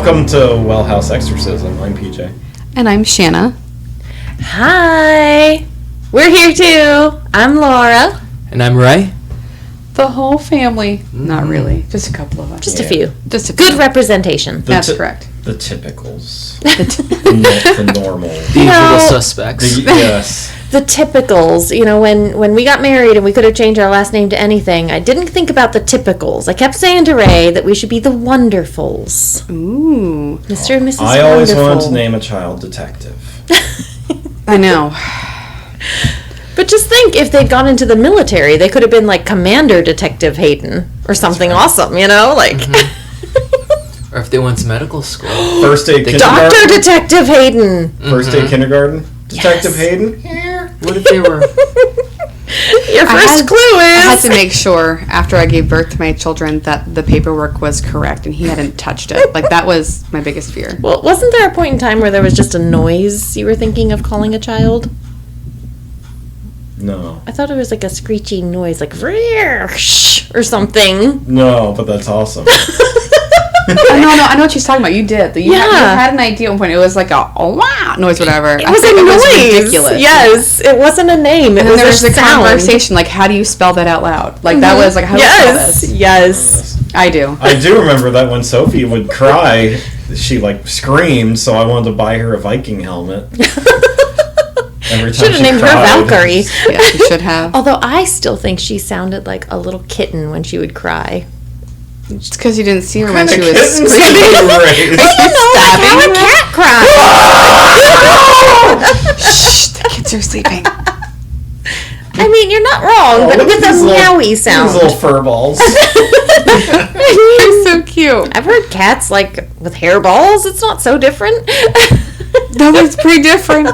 Welcome to Wellhouse Exorcism. I'm PJ. And I'm Shanna. Hi! We're here too. I'm Laura. And I'm Ray. The whole family. Not really. Just a couple of us. Just a few. Just a Good few. representation. That's correct. The typicals. The normal. The usual suspects. Yes. The typicals. You know, when we got married and we could have changed our last name to anything, I didn't think about the typicals. I kept saying to Ray that we should be the Wonderfuls. Ooh. Mr. and Mrs. I always Wonderful. wanted to name a child Detective. I know. But just think, if they'd gone into the military, they could have been like Commander Detective Hayden or something awesome, you know? Like... Or if they went to medical school. First day kindergarten. Dr. Detective Hayden! First day kindergarten. Detective Yes. Hayden. Here. What if they were... Your first clue I had is... to make sure after I gave birth to my children that the paperwork was correct and he hadn't touched it. Like, that was my biggest fear. Well, wasn't there a point in time where there was just a noise you were thinking of calling a child? No. I thought it was like a screeching noise, like "Vrrrsh" or something. No, but that's awesome. I know what she's talking about. You did. You had an idea at one point. It was like a wah noise, whatever. It was a noise. Ridiculous. Yes, it wasn't a name. It And was then there was a a sound. conversation, like, how do you spell that out loud? Like, that was like, how do you spell this? Yes. I do. I do remember that when Sophie would cry, she like screamed, so I wanted to buy her a Viking helmet. Every time Should have she named her cried. Valkyrie. Yeah, you should have. Although I still think she sounded like a little kitten when she would cry. It's because you didn't see her when she was Kittens screaming. you raised. How a cat cries. Shh, the kids are sleeping. I mean, you're not wrong, but look with at a these little- meowy sound. These little fur balls. They're so cute. I've heard cats like with hairballs. It's not so different. That was pretty different.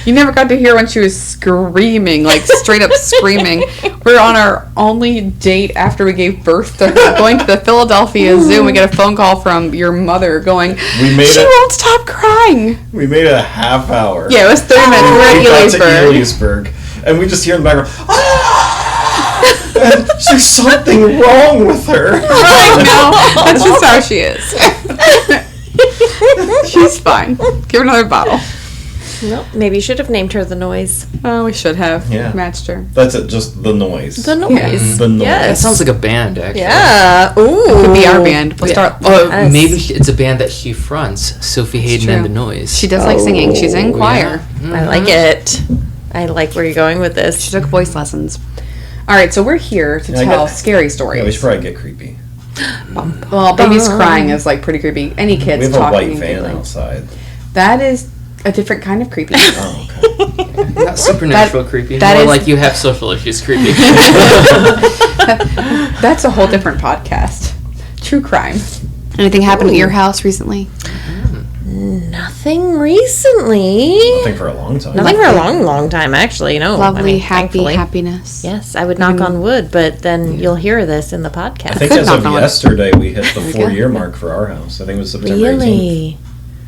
You never got to hear when she was screaming, like straight up screaming. We were on our only date after we gave birth to her, going to the Philadelphia Zoo, and we get a phone call from your mother going, she won't stop crying. We made it a half hour. Yeah, it was 30 minutes. We're We got at to Ely'sburg. Ely'sburg, and we just hear in the background, "Ah!" And there's something wrong with her. I know. That's just how she is. She's fine. Give her another bottle. Well, maybe you should have named her the Noise. Oh, we should have. Yeah. Matched her. That's it, just the noise. The Noise. The noise. That Yes. sounds like a band, actually. Yeah. Ooh. Could be our band. We'll start. Oh, Yes. maybe it's a band that she fronts. Sophie Hayden true. and the Noise. She does like singing. She's in choir. I like it. I like where you're going with She this. took voice lessons. All right, so we're here to Yeah, I tell get- scary Yeah, we stories. should probably get creepy. Well, babies crying is like pretty creepy. Any We kids have a talking. white and van giggling. outside. That is a different kind of creepy. Oh, okay. Not supernatural creepy. that More is- like you have social issues creepy. That's a whole different podcast. True crime. Anything happened at your house recently? Nothing recently. Nothing for a long time. Nothing for a long, long time, actually. No. Lovely, I mean, happy thankfully. happiness. Yes, I would knock on wood, but then you'll hear this in the podcast. I think could as knock of on wood. yesterday, we hit the we 4-year go. mark for our house. I think it was September 18th. Really?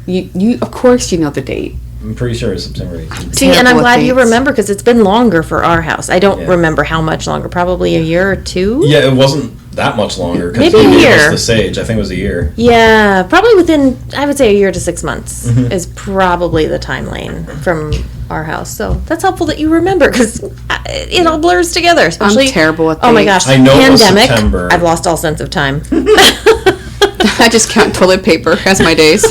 You of course you know the date. I'm pretty sure it was September 18th. See, and I'm Terrible with glad you dates. remember because it's been longer for our house. I don't Yeah. remember how much longer. Probably a year or two. Yeah, it wasn't that much longer. 'Cause Maybe you a gave us year. the sage. I think it was a year. Yeah, probably within, I would say, a year to 6 months is probably the timeline from our house. So that's helpful that you remember because it all blurs together. Especially, terrible with oh my dates. gosh, I know it was pandemic. September. I've lost all sense of time. I just count toilet paper as my days.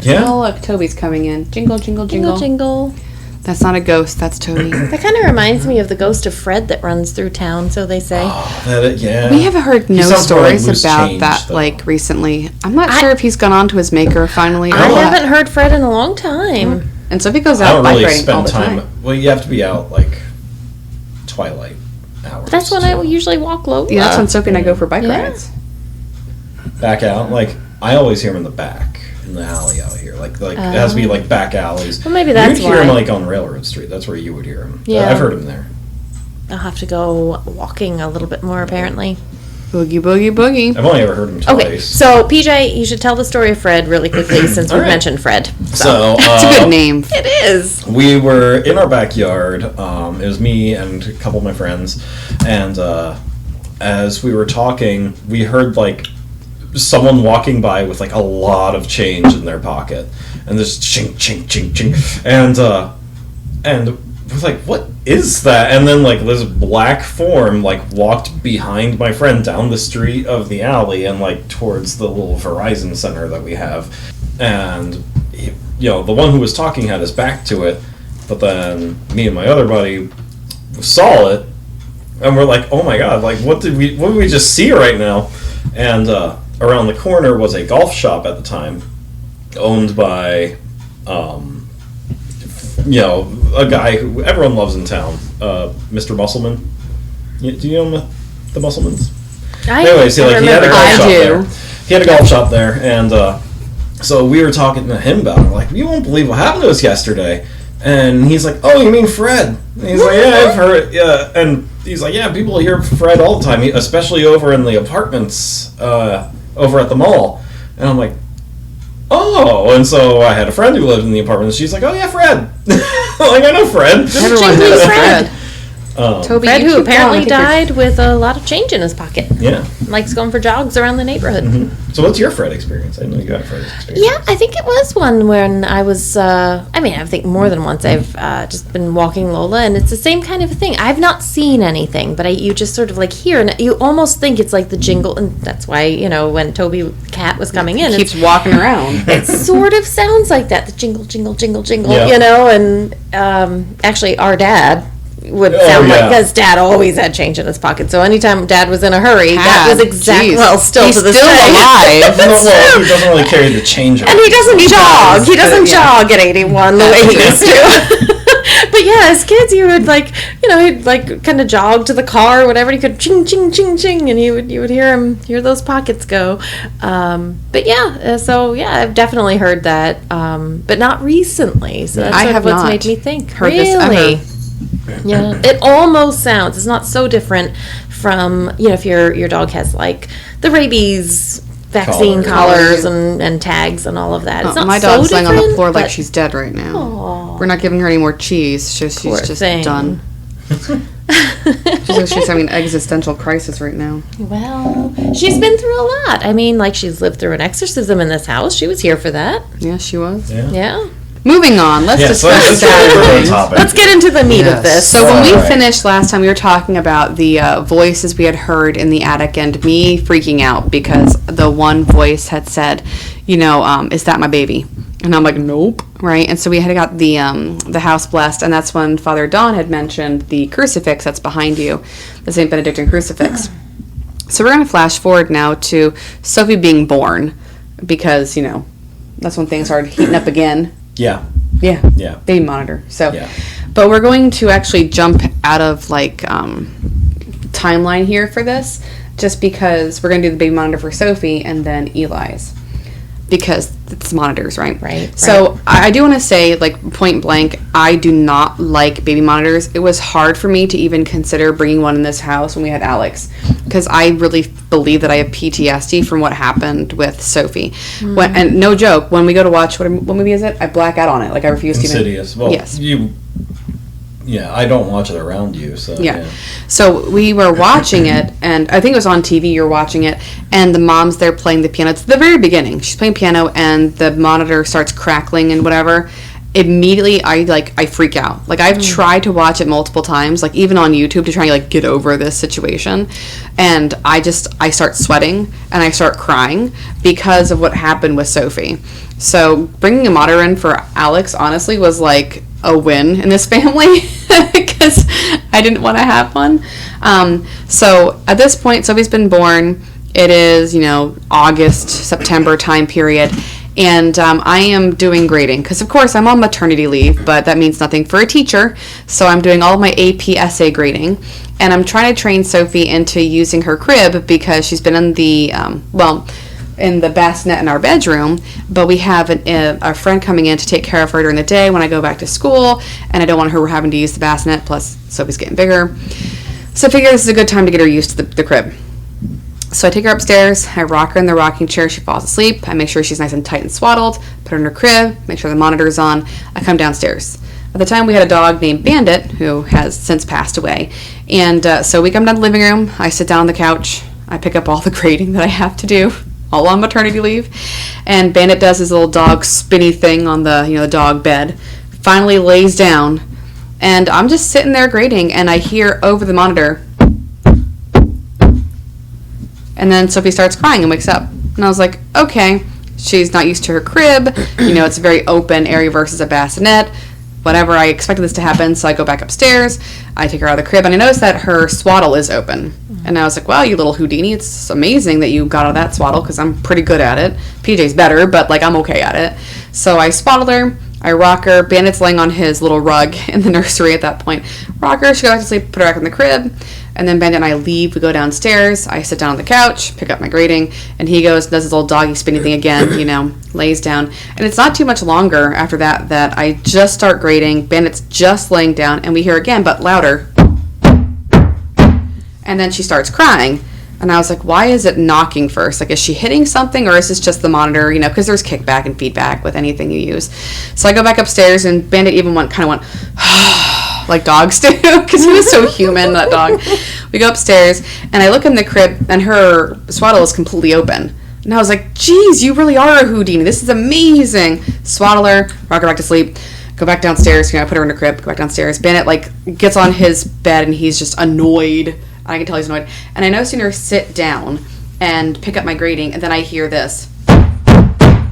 Yeah. Oh look, Toby's coming in. Jingle, jingle, jingle. Jingle, jingle. That's not a ghost. That's Toby. That kind of reminds me of the ghost of Fred that runs through town. So they say. Yeah. We have heard no sounds more like stories loose about change, that, though. like, recently. I'm not sure if he's gone on to his maker finally or I what. haven't heard Fred in a long time. And Sophie goes I out don't bike really riding all spend the time. time. Well, you have to be out like twilight hours. That's when I usually walk low. Yeah, that's when Sophie and I go for bike Yeah. rides. Back out. Like I always hear them in the back, in the alley out here. Like it has to be like back alleys. Well, maybe that's You'd hear why. them like on Railroad Street. That's where you would hear them. Yeah. I've heard them there. I'll have to go walking a little bit more, apparently. Boogie, boogie, boogie. I've only ever heard them twice. Okay, so PJ, you should tell the story of Fred really quickly since we've All right. mentioned Fred. So It's a good name. It is. we were in our backyard. It was me and a couple of my friends, and as we were talking, we heard like someone walking by with like a lot of change in their pocket, and there's chink chink chink chink, and we're like, what is that? And then like this black form like walked behind my friend down the street of the alley and like towards the little Verizon center that we have, and the one who was talking had his back to it, but then me and my other buddy saw it, and we're like, oh my god, like what did we just see right now? And around the corner was a golf shop at the time, owned by a guy who everyone loves in town, Mr. Musselman. Do you know the Musselmans? Anyways, he had a golf shop there. He had a golf shop there, and so we were talking to him about it. We're like, you won't believe what happened to us yesterday. And he's like, oh, you mean Fred? And he's like, yeah, I've heard it. Yeah. And he's like, yeah, people hear Fred all the time, especially over in the apartments over at the mall. And I'm like, oh. And so I had a friend who lived in the apartment, and she's like, oh, yeah, Fred. Like, I know Fred. Everyone knows Fred. Toby, Fred, who apparently died with a lot of change in his pocket. Yeah. Likes going for jogs around the neighborhood. Mm-hmm. So what's your Fred experience? I know you got a Fred experience. Yeah, I think it was one when I was, I think more than once I've just been walking Lola, and it's the same kind of thing. I've not seen anything, but you just sort of like hear, and you almost think it's like the jingle, and that's why, when Toby the cat was coming in. He keeps walking around. It sort of sounds like that, the jingle, jingle, jingle, jingle, and actually our dad would sound like, because Dad always had change in his pocket. So anytime Dad was in a hurry, that was exactly, he's still to this still day. alive. Well, he doesn't really carry the change around. And he doesn't jog. He doesn't jog at 81 the way he used to. But yeah, as kids, he would he'd like kind of jog to the car or whatever. And he could ching, ching, ching, ching, and you would hear those pockets go. But yeah, I've definitely heard that, but not recently. So that's what's made me think. Heard this ever. Yeah, it almost sounds. It's not so different from if your dog has like the rabies vaccine collars and tags and all of that. It's not my dog's so lying on the floor like she's dead right now. Aww. We're not giving her any more cheese. She's just done. She's having an existential crisis right now. Well, she's been through a lot. I mean, like she's lived through an exorcism in this house. She was here for that. Yeah, she was. Yeah. Moving on, let's discuss that. Let's get into the meat of this. So when we finished last time, we were talking about the voices we had heard in the attic and me freaking out because the one voice had said, is that my baby? And I'm like, nope, right? And so we had got the house blessed, and that's when Father Don had mentioned the crucifix that's behind you, the St. Benedictine crucifix. So we're going to flash forward now to Sophie being born because, that's when things started heating up again. Yeah. Baby monitor. So, but we're going to actually jump out of timeline here for this, just because we're going to do the baby monitor for Sophie and then Eli's, because it's monitors, right? Right. So I do want to say, point blank, I do not like baby monitors. It was hard for me to even consider bringing one in this house when we had Alex, because I really believe that I have PTSD from what happened with Sophie. And no joke, when we go to watch, what movie is it? I black out on it. I refuse to even... Insidious. Well, yes. I don't watch it around you, so... Yeah. So we were watching it, and I think it was on TV, you're watching it, and the mom's there playing the piano. It's the very beginning. She's playing piano, and the monitor starts crackling and whatever. Immediately, I freak out. I've tried to watch it multiple times, even on YouTube, to try and get over this situation. And I start sweating, and I start crying because of what happened with Sophie. So bringing a monitor in for Alex, honestly, was a win in this family because I didn't want to have one. So at this point, Sophie's been born. It is, August, September time period. And I am doing grading because, of course, I'm on maternity leave, but that means nothing for a teacher. So I'm doing all of my AP essay grading. And I'm trying to train Sophie into using her crib because she's been in the, in the bassinet in our bedroom, but we have a friend coming in to take care of her during the day when I go back to school, and I don't want her having to use the bassinet, plus Sophie's getting bigger. So I figure this is a good time to get her used to the crib. So I take her upstairs, I rock her in the rocking chair, she falls asleep, I make sure she's nice and tight and swaddled, put her in her crib, make sure the monitor's on, I come downstairs. At the time we had a dog named Bandit, who has since passed away, and so we come down to the living room, I sit down on the couch, I pick up all the grading that I have to do, all on maternity leave. And Bandit does his little dog spinny thing on the, the dog bed. Finally lays down. And I'm just sitting there grading, and I hear over the monitor. And then Sophie starts crying and wakes up. And I was like, okay, she's not used to her crib. It's a very open area versus a bassinet. Whatever, I expected this to happen, so I go back upstairs. I take her out of the crib, and I notice that her swaddle is open. And I was like, wow, you little Houdini, it's amazing that you got out of that swaddle, because I'm pretty good at it. PJ's better, but, I'm okay at it. So I swaddle her, I rock her. Bandit's laying on his little rug in the nursery at that point. Rock her, she goes back to sleep, put her back in the crib. And then Bandit and I leave, we go downstairs, I sit down on the couch, pick up my grading, and he goes, does his little doggy spinny thing again, lays down. And it's not too much longer after that I just start grading, Bandit's just laying down, and we hear again, but louder. And then she starts crying. And I was like, why is it knocking first? Is she hitting something, or is this just the monitor? Because there's kickback and feedback with anything you use. So I go back upstairs, and Bandit even went, like dogs do, because he was so human, that dog. We go upstairs, and I look in the crib, and her swaddle is completely open. And I was like, geez, you really are a Houdini. This is amazing. Swaddle her, rock her back to sleep, go back downstairs, put her in her crib, go back downstairs. Bandit, gets on his bed, and he's just annoyed. I can tell he's annoyed. And I no sooner sit down and pick up my grading, and then I hear this.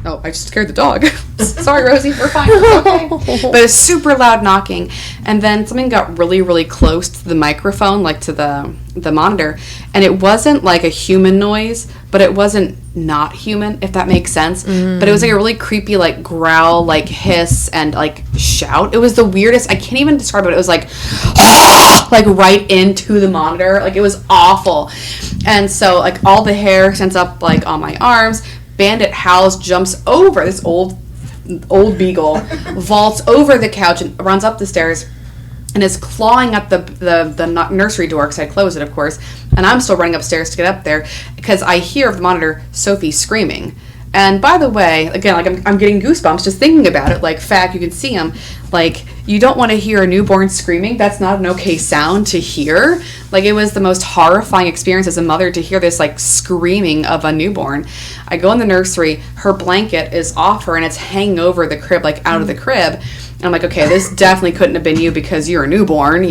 Oh, I just scared the dog. Sorry, Rosie, we're fine. It's okay. But it's super loud knocking. And then something got really, really close to the microphone, to the monitor. And it wasn't like a human noise, but it wasn't not human, if that makes sense. But it was a really creepy, growl, hiss, and, shout. It was the weirdest. I can't even describe it. It was right into the monitor. It was awful. And so, all the hair stands up, on my arms. Bandit howls, jumps over this old beagle, vaults over the couch and runs up the stairs and is clawing at the nursery door, because I closed it, of course, and I'm still running upstairs to get up there because I hear over the monitor Sophie screaming. And by the way, again, I'm getting goosebumps just thinking about it. Fact, you can see him. You don't want to hear a newborn screaming. That's not an okay sound to hear. It was the most horrifying experience as a mother to hear this, screaming of a newborn. I go in the nursery. Her blanket is off her, and it's hanging over the crib, out of the crib. And I'm like, okay, this definitely couldn't have been you because you're a newborn,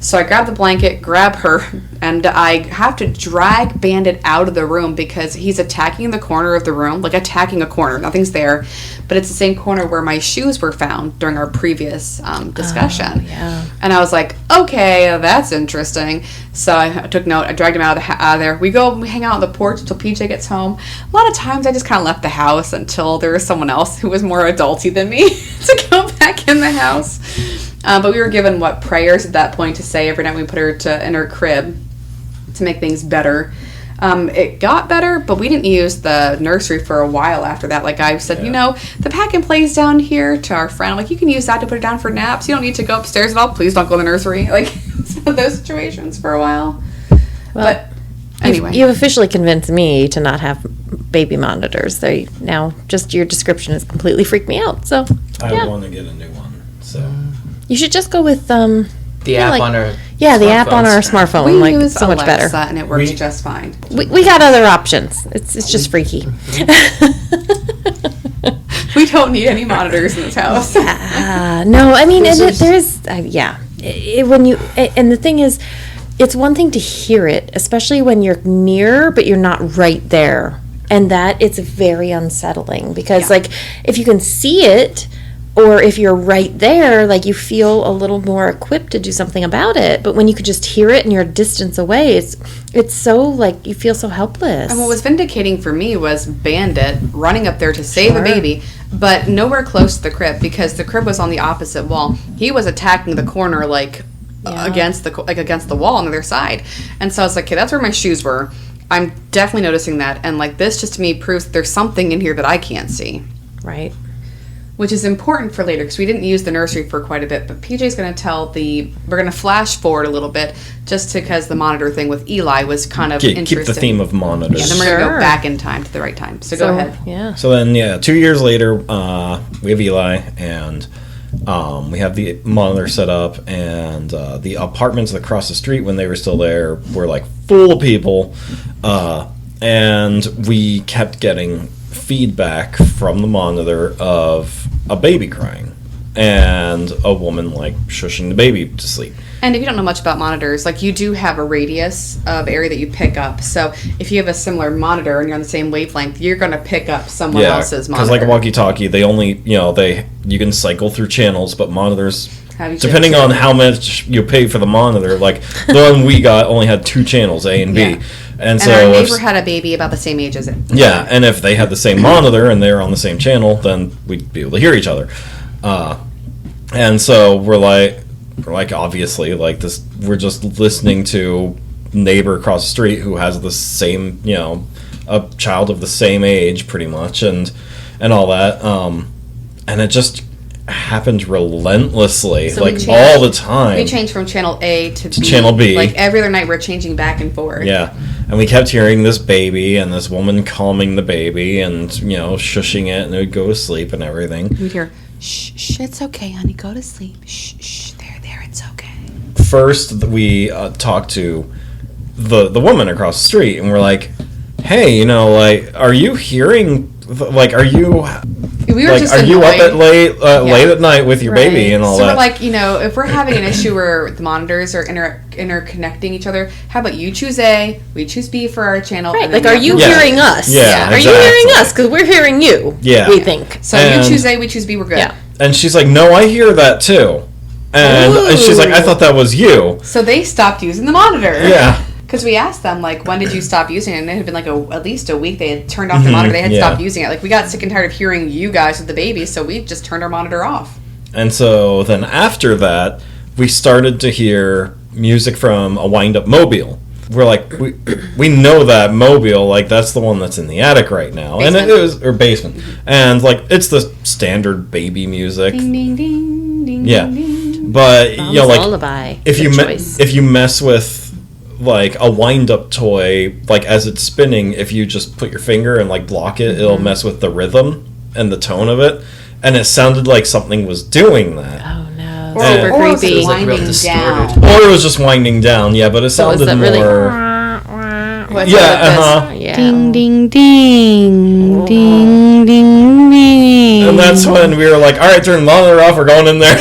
So I grab the blanket, grab her, and I have to drag Bandit out of the room because he's attacking the corner of the room, attacking a corner. Nothing's there, but it's the same corner where my shoes were found during our previous discussion. Oh, yeah. And I was like, okay, that's interesting. So I took note. I dragged him out of there. We hang out on the porch until PJ gets home. A lot of times I just kind of left the house until there was someone else who was more adulty than me to go back in the house. But we were given prayers at that point to say every night we put her in her crib to make things better. It got better, but we didn't use the nursery for a while after that. I said, the pack and play's down here to our friend. You can use that to put her down for naps. You don't need to go upstairs at all. Please don't go in the nursery. It's one of those situations for a while. Well, but anyway. You've officially convinced me to not have baby monitors. So now just your description has completely freaked me out. So I want to get a new one. So you should just go with the app on our the app on our smartphone. We use so much Alexa, better, and it works just fine. We got other options. It's just freaky. We don't need any monitors in this house. No, I mean, when you and the thing is, it's one thing to hear it, especially when you're near, but you're not right there, and that it's very unsettling because, if you can see it. Or if you're right there, you feel a little more equipped to do something about it. But when you could just hear it and you're a distance away, it's so, you feel so helpless. And what was vindicating for me was Bandit running up there to save a baby, but nowhere close to the crib because the crib was on the opposite wall. He was attacking the corner, against the wall on the other side. And so I was like, okay, that's where my shoes were. I'm definitely noticing that. And, this just to me proves that there's something in here that I can't see. Right. Which is important for later because we didn't use the nursery for quite a bit. But PJ's going to we're going to flash forward a little bit just because the monitor thing with Eli was kind of interesting. Keep the theme of monitors. Yeah, then we're going to go back in time to the right time. So go ahead. Yeah. So then, 2 years later, we have Eli, and we have the monitor set up, and the apartments across the street when they were still there were full of people. and we kept getting feedback from the monitor of a baby crying and a woman like shushing the baby to sleep. And if you don't know much about monitors, like, you do have a radius of area that you pick up. So if you have a similar monitor and you're on the same wavelength, you're going to pick up someone else's monitor. Because like a walkie-talkie, they only, you can cycle through channels, but monitors, depending on how much you pay for the monitor, like the one we got only had 2 channels, A and B. Yeah. And so our neighbor had a baby about the same age as it. Yeah, and if they had the same monitor and they were on the same channel, then we'd be able to hear each other. And so we're like obviously like this. We're just listening to neighbor across the street who has the same, a child of the same age, pretty much, and all that. And it just happened relentlessly, So like all the time. We changed from channel A to B. Channel B. Like every other night, we're changing back and forth. Yeah, and we kept hearing this baby and this woman calming the baby and shushing it, and it would go to sleep and everything. We'd hear, shh, it's okay, honey, go to sleep. Shh, there, it's okay. First, we talked to the woman across the street, and we're like, "Hey, are you hearing? Are you?" We were just are you up annoyed. late at night with your baby and all so that? So we're like, if we're having an issue where the monitors are interconnecting each other, how about you choose A, we choose B for our channel. Right, and then are you hearing us? Yeah, Are you hearing us? Because we're hearing you. Yeah. We think. So you choose A, we choose B, we're good. Yeah. And she's like, "No, I hear that too." And she's like, "I thought that was you." So they stopped using the monitor. Yeah. Because we asked them, when did you stop using it? And it had been at least a week. They had turned off the monitor. They had stopped using it. We got sick and tired of hearing you guys with the baby, so we just turned our monitor off. And so then after that, we started to hear music from a wind-up mobile. We're like, we know that mobile, that's the one that's in the attic right now. Basement. And it was, or basement. And, it's the standard baby music. Ding, ding, ding, ding, Yeah. ding, ding. But, Mom's lullaby. if you mess with a wind-up toy, as it's spinning, if you just put your finger and block it, it'll mess with the rhythm and the tone of it, and it sounded like something was doing that. Oh no. Or Super it was creepy. just winding real down. distorted. Or it was just winding down, yeah, but it So is sounded that really? more. What's Yeah, up with this? Yeah. Ding, ding, ding, ding, ding, ding. And that's when we were like, all right, turn the monitor off, we're going in there.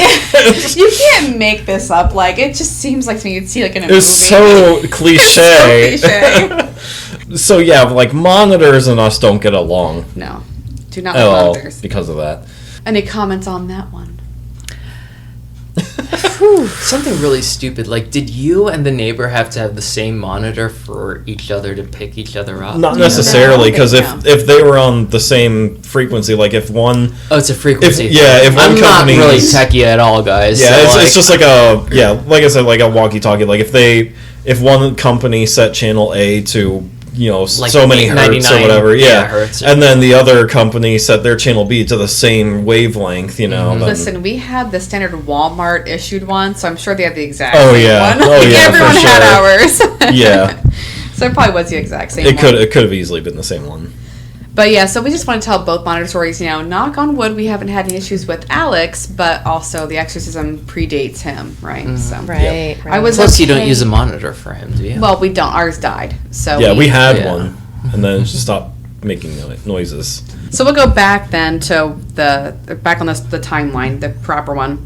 You can't make this up. It just seems like something you'd see in a movie. It's so cliche. cliche. So yeah, monitors and us don't get along No. Do not at with all monitors. because of that. Any comments on that one? Something really stupid. Did you and the neighbor have to have the same monitor for each other to pick each other up? Not Yeah. necessarily, because No. if they were on the same frequency, if one, Oh, it's a frequency. if one I'm not company, really techie at all, guys. yeah, so, it's just like I said, a walkie-talkie. If one company set channel A to so many hertz or whatever, hertz. and then the other company set their channel B to the same wavelength, then- Listen, we had the standard Walmart issued one, so I'm sure they had the exact Oh, same yeah. one. Oh, yeah, for Everyone had sure. ours. Yeah. So it probably was the exact same It one. could have easily been the same one. But yeah, so we just want to tell both monitor stories. Knock on wood, we haven't had any issues with Alex, but also the Exorcism predates him, right? So Right. I was Plus, you don't okay. use a monitor for him, do you? Well, we don't. Ours died. So Yeah, we had Yeah. one, and then it just stopped making noises. So we'll go back then to back on the timeline, the proper one.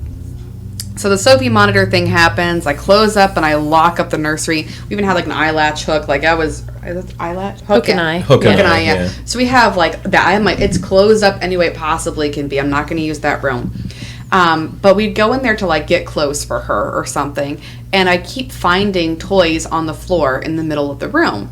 So the Sophie monitor thing happens. I close up and I lock up the nursery. We even had an eyelatch hook. Eyelash Hook and eye. Hook and eye, yeah. So we have that. I'm it's closed up any way it possibly can be. I'm not going to use that room. But we'd go in there to get clothes for her or something, and I keep finding toys on the floor in the middle of the room.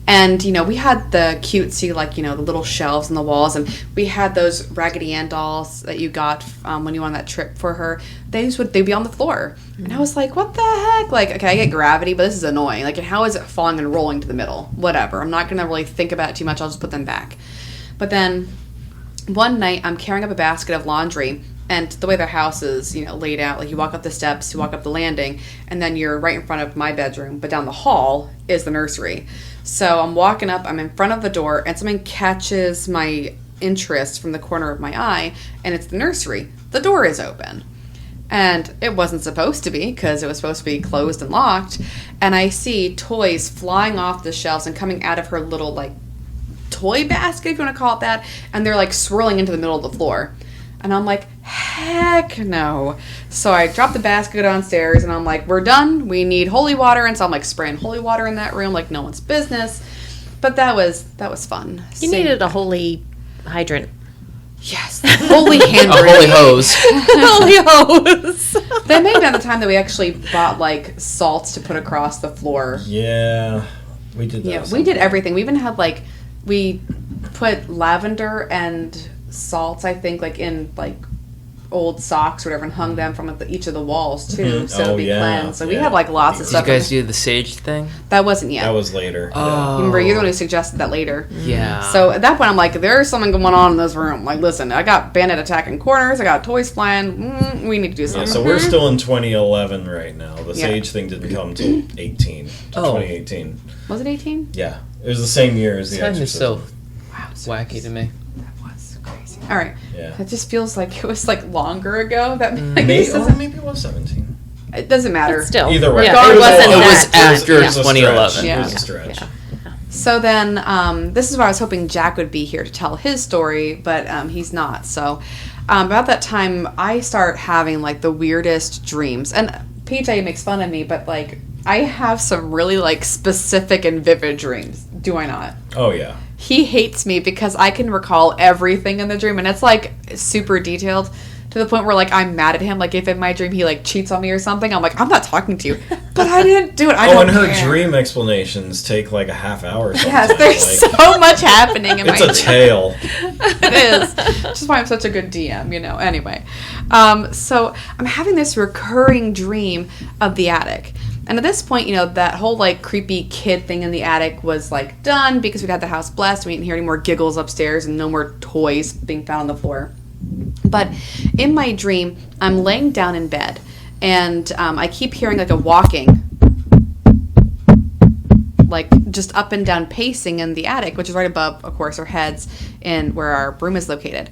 And, we had the cutesy, the little shelves on the walls, and we had those Raggedy Ann dolls that you got when you went on that trip for her. They'd be on the floor. And I was like, what the heck? Okay, I get gravity, but this is annoying. How is it falling and rolling to the middle? Whatever. I'm not going to really think about it too much. I'll just put them back. But then one night, I'm carrying up a basket of laundry, and the way their house is, laid out, you walk up the steps, you walk up the landing, and then you're right in front of my bedroom, but down the hall is the nursery. So I'm walking up, I'm in front of the door, and something catches my interest from the corner of my eye, and it's the nursery. The door is open. And it wasn't supposed to be, because it was supposed to be closed and locked. And I see toys flying off the shelves and coming out of her little, toy basket, if you want to call it that, and they're like swirling into the middle of the floor. And I'm like, heck no. So I dropped the basket downstairs, and I'm like, we're done. We need holy water. And so I'm like spraying holy water in that room like no one's business. But that was fun. You needed a holy hydrant. Yes, holy hand A holy hose. Holy hose. That may have been the time that we actually bought like salts to put across the floor. Yeah, we did that. Yeah, we did everything. We even had like, we put lavender and salts, I think, like in like old socks or whatever, and hung them from each of the walls too, so it'd be cleansed. So we had like lots of Did stuff. you guys do the sage thing? That wasn't yet. That was later. Oh. Remember, you're the one who suggested that later. Yeah. So at that point, I'm like, there's something going on in this room. Like, listen, I got bandit attacking corners. I got toys flying. We need to do Yeah, something. so we're still in 2011 right now. The Yeah. Sage thing didn't come till 2018. Was it 18? Yeah, it was the same year as the Time is Exorcism. so Wow, so wacky to me. that was crazy. All right. Yeah. It just feels like it was like longer ago. That like, Maybe, this doesn't- maybe it was 17. it doesn't matter. But still. Either way, Yeah, it it wasn't It was that time. after it was a 2011. stretch. Yeah. It was a stretch. Yeah. So then, this is why I was hoping Jack would be here to tell his story, but he's not. So about that time, I start having like the weirdest dreams. And PJ makes fun of me, but like I have some really like specific and vivid dreams. Do I not? Oh yeah. He hates me because I can recall everything in the dream, and it's like super detailed to the point where like I'm mad at him. Like if in my dream he like cheats on me or something, I'm like, I'm not talking to you, but I didn't do it. I Oh, don't and her care. dream explanations take like a half hour. Yes, sometimes. there's Like, so much happening in my it's a dream. tale. It is. Which is why I'm such a good DM, you know. Anyway, so I'm having this recurring dream of the attic. And at this point, you know, that whole like creepy kid thing in the attic was like done because we'd had the house blessed. We didn't hear any more giggles upstairs and no more toys being found on the floor. But in my dream, I'm laying down in bed and I keep hearing like a walking, like just up and down pacing in the attic, which is right above, of course, our heads in where our room is located.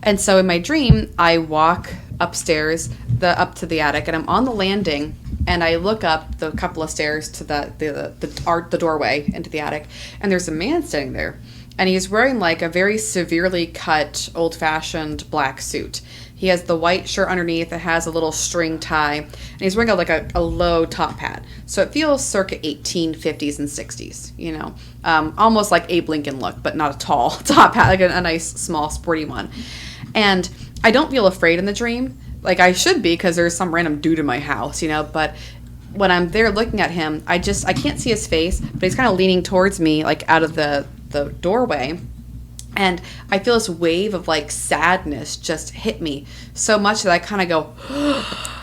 And so in my dream, I walk upstairs, up to the attic, and I'm on the landing, and I look up the couple of stairs to the doorway into the attic, and there's a man standing there, and he's wearing like a very severely cut, old-fashioned black suit. He has the white shirt underneath that has a little string tie, and he's wearing a low top hat. So it feels circa 1850s and 60s, you know, almost like Abe Lincoln look, but not a tall top hat, like a nice, small, sporty one. And I don't feel afraid in the dream, like I should be, because there's some random dude in my house, you know, but when I'm there looking at him, I can't see his face, but he's kind of leaning towards me, like out of the doorway. And I feel this wave of like sadness just hit me so much that I kind of go,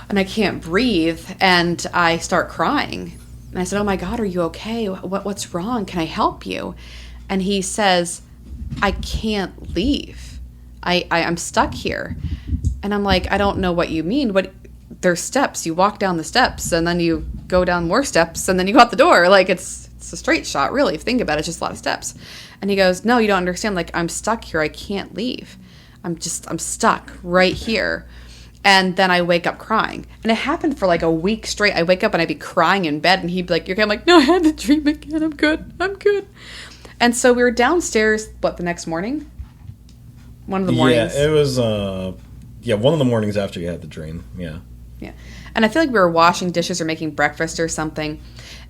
and I can't breathe, and I start crying. And I said, "Oh my God, are you okay? What's wrong? Can I help you?" And he says, "I can't leave. I'm stuck here." And I'm like, "I don't know what you mean. There's steps. You walk down the steps, and then you go down more steps, and then you go out the door. Like it's a straight shot, really. If you think about it, it's just a lot of steps." And he goes, "No, you don't understand. Like, I'm stuck here. I can't leave. I'm stuck right here." And then I wake up crying. And it happened for like a week straight. I wake up and I'd be crying in bed, and he'd be like, "You're okay?" I'm like, "No, I had the dream again. I'm good. I'm good." And so we were downstairs, the next morning? One of the mornings. Yeah, it was, one of the mornings after you had the dream. Yeah. Yeah. And I feel like we were washing dishes or making breakfast or something.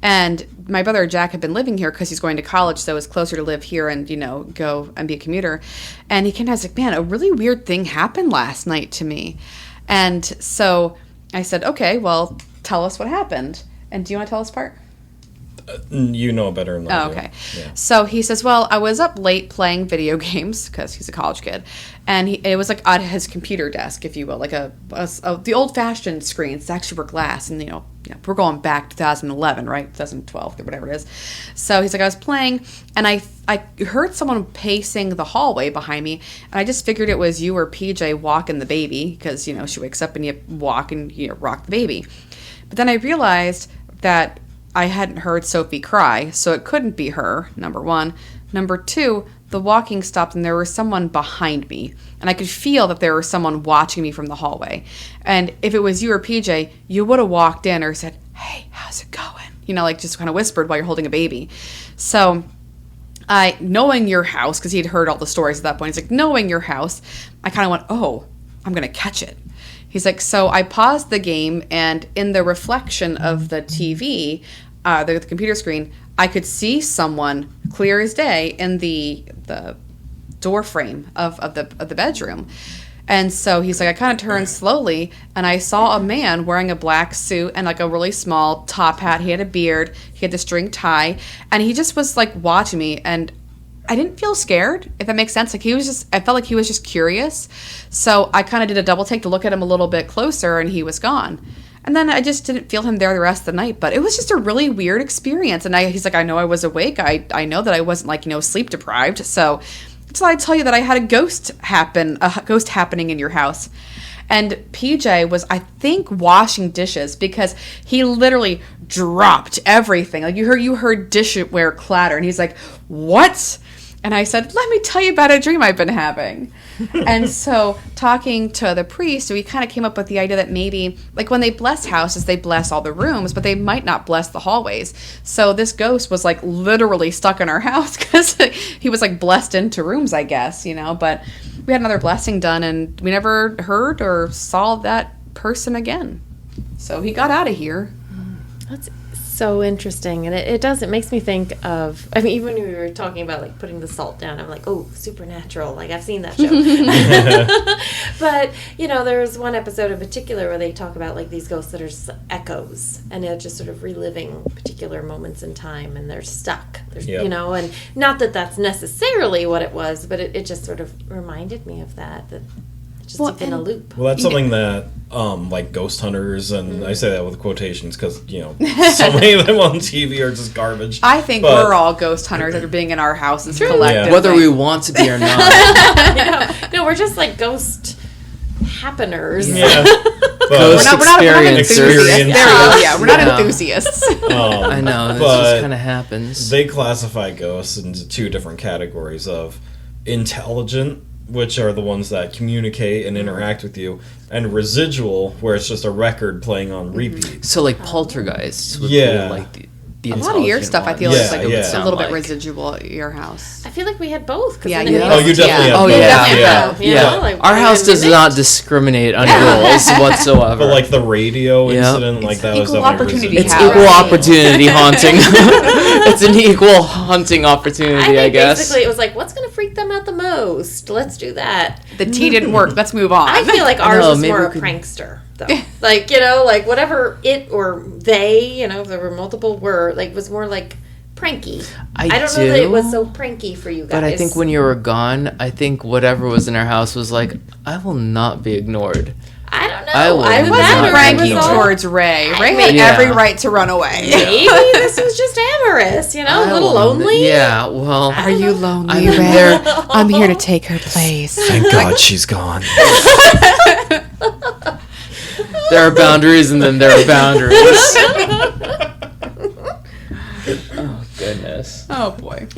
And my brother Jack had been living here because he's going to college, so it was closer to live here and, you know, go and be a commuter. And he came and I was like, "Man, a really weird thing happened last night to me." And so I said, "Okay, well, tell us what happened." And do you want to tell us part? You know better than I do. Okay. Yeah. So he says, "Well, I was up late playing video games," because he's a college kid, and it was like on his computer desk, if you will, like the old-fashioned screens that actually were glass, and you know, we're going back 2011, right? 2012 or whatever it is. So he's like, "I was playing, and I heard someone pacing the hallway behind me, and I just figured it was you or PJ walking the baby, because you know she wakes up and you walk and you know, rock the baby. But then I realized that I hadn't heard Sophie cry, so it couldn't be her, number one. Number two, the walking stopped and there was someone behind me. And I could feel that there was someone watching me from the hallway. And if it was you or PJ, you would have walked in or said, 'Hey, how's it going?' You know, like just kind of whispered while you're holding a baby." So knowing your house, because he'd heard all the stories at that point, he's like, knowing your house, I kind of went, oh, I'm going to catch it. He's like, so I paused the game, and in the reflection of the TV, the computer screen, I could see someone clear as day in the door frame of the bedroom. And so he's like, I kind of turned slowly, and I saw a man wearing a black suit and like a really small top hat. He had a beard, he had the string tie, and he just was like watching me, and I didn't feel scared, if that makes sense. Like I felt like he was just curious. So I kind of did a double take to look at him a little bit closer, and he was gone. And then I just didn't feel him there the rest of the night. But it was just a really weird experience. And he's like, I know I was awake. I know that I wasn't like, sleep deprived. So I tell you that I had a ghost happening in your house. And PJ was, I think, washing dishes because he literally dropped everything. Like you heard dishware clatter, and he's like, "What?" And I said, "Let me tell you about a dream I've been having." And so, talking to the priest, we kind of came up with the idea that maybe, like when they bless houses, they bless all the rooms, but they might not bless the hallways. So this ghost was like literally stuck in our house because he was like blessed into rooms, I guess, But we had another blessing done, and we never heard or saw that person again. So he got out of here. That's so interesting, and it makes me think of, I mean, even when we were talking about like putting the salt down, I'm like, oh, Supernatural, like I've seen that show. But there's one episode in particular where they talk about like these ghosts that are just echoes, and they're just sort of reliving particular moments in time, and they're stuck. And not that that's necessarily what it was, but it just sort of reminded me of that just in a loop. Well, that's something that like ghost hunters, and I say that with quotations because so many of them on TV are just garbage. I think we're all ghost hunters after being in our houses collectively. Whether we want to be or not. No, we're just like ghost happeners. Yeah. Ghost experiencers. We're not enthusiasts. I know, this just kind of happens. They classify ghosts into two different categories of intelligent, which are the ones that communicate and interact with you, and residual, where it's just a record playing on repeat. So like poltergeists would be like the a lot of your stuff, I feel like it's a little bit residual at your house. I feel like we had both. Yeah, you definitely have both. Yeah. Like, our house does not discriminate on roles whatsoever. But like the radio incident, like that was opportunity. It's equal opportunity haunting. It's an equal haunting opportunity, I guess. Basically, it was like, what's going to freak them out the most? Let's do that. The tea didn't work. Let's move on. I feel like ours was more a prankster, though. Like, like whatever it or they, if there were multiple, was more like pranky. I don't know that it was so pranky for you guys. But I think when you were gone, I think whatever was in our house was like, I will not be ignored. I don't know. I wasn't pranky towards Ray. Ray had every right to run away. Maybe this was just amorous, a little lonely. Yeah, well. Are you lonely, Ray? I'm here to take her place. Thank God she's gone. There are boundaries, and then there are boundaries. Oh, goodness. Oh, boy.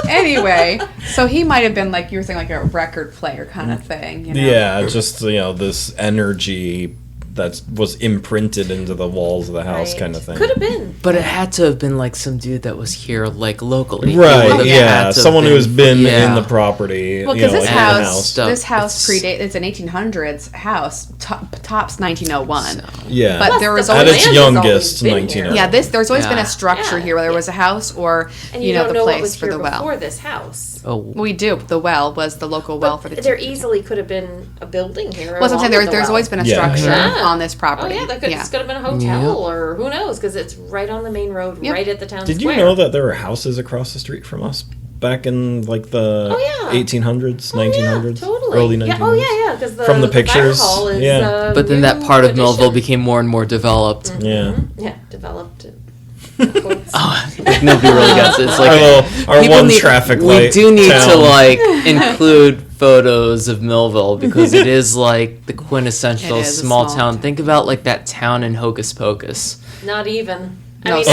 Anyway, so he might have been, like you were saying, like a record player kind of thing. Yeah, just, this energy that was imprinted into the walls of the house kind of thing. Could have been. But it had to have been, like, some dude that was here, like, locally. Right, yeah. Someone who has been in the property. Well, because this house predates, it's an 1800s house, tops 1901. So. Yeah. But there was at its youngest, 1901. Yeah, there's always been a structure here, whether it was a house or, and the place for the well. Before this house. Oh, we do. The well was the local well for the there easily could have been a building here. Well, I'm saying there's always been a structure on this property. Oh, yeah, this could have been a hotel or who knows, because it's right on the main road, right at the town square. Did you know that there were houses across the street from us back in, like, the 1800s, 1900s? Totally. Early 1900s? Yeah, because from the pictures. Hall is, but then that part of Millville became more and more developed. Mm-hmm. Yeah, developed. Like nobody really gets it. It's like our one traffic light. We do need to like include photos of Millville because it is like the quintessential small town. Think about like that town in Hocus Pocus. Not even. Okay,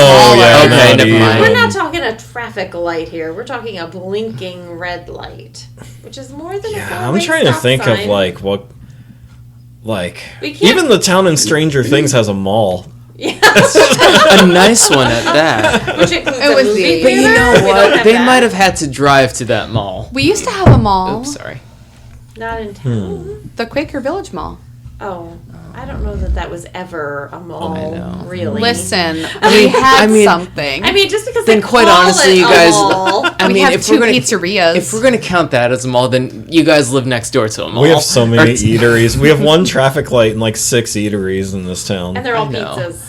never mind. We're not talking a traffic light here. We're talking a blinking red light, which is more than a I'm trying to think sign. of like what, even the town in Stranger Things has a mall. A nice one at that. Which includes It a was movie the- But you theater. know We don't what? have They that. might have had to drive to that mall. We used to have a mall. Oops, sorry. Not in town. The Quaker Village Mall. Oh, I don't know that was ever a mall. I know. Really. Listen, we had something. I mean, just because Then they quite call honestly, it you a guys. mall. I we mean, have if 2 we're gonna pizzerias. if we're gonna count that as a mall, then you guys live next door to a mall. We have so many Or- eateries. We have one traffic light and like 6 eateries in this town. And they're all I know. pizzas.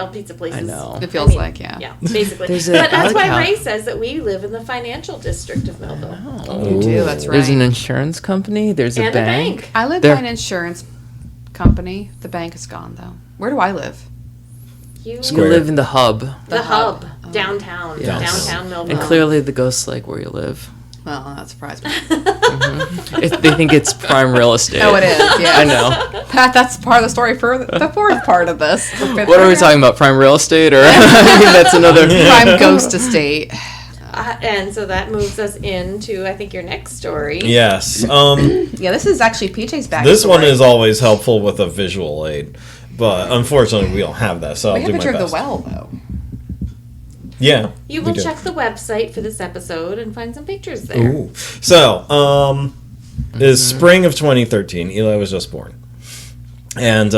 All pizza places. I know. It feels like, yeah. Yeah, basically. There's But a- that's I like why how- Ray says that we live in the financial district of Millville. You do, that's right. There's an insurance company. There's And a bank. I live There- by an insurance company. The bank is gone, though. Where do I live? You You Square. live in the hub, the hub, downtown, Yes. downtown Millville. and clearly the ghosts like where you live. Well, that surprised me. They think it's prime real estate. Oh, it is. Yeah, I know. That's part of the story for the 4th part of this. What are we talking about? Prime real estate, or I mean, that's another. Prime ghost estate. And so that moves us into, I think, your next story. Yes. Yeah, this is actually PJ's back. This one is always helpful with a visual aid, but unfortunately we don't have that. So We I'll have do a my picture of best. the well, though. Yeah. You we will do. check the website for this episode and find some pictures there. Ooh. So, is spring of 2013. Eli was just born, and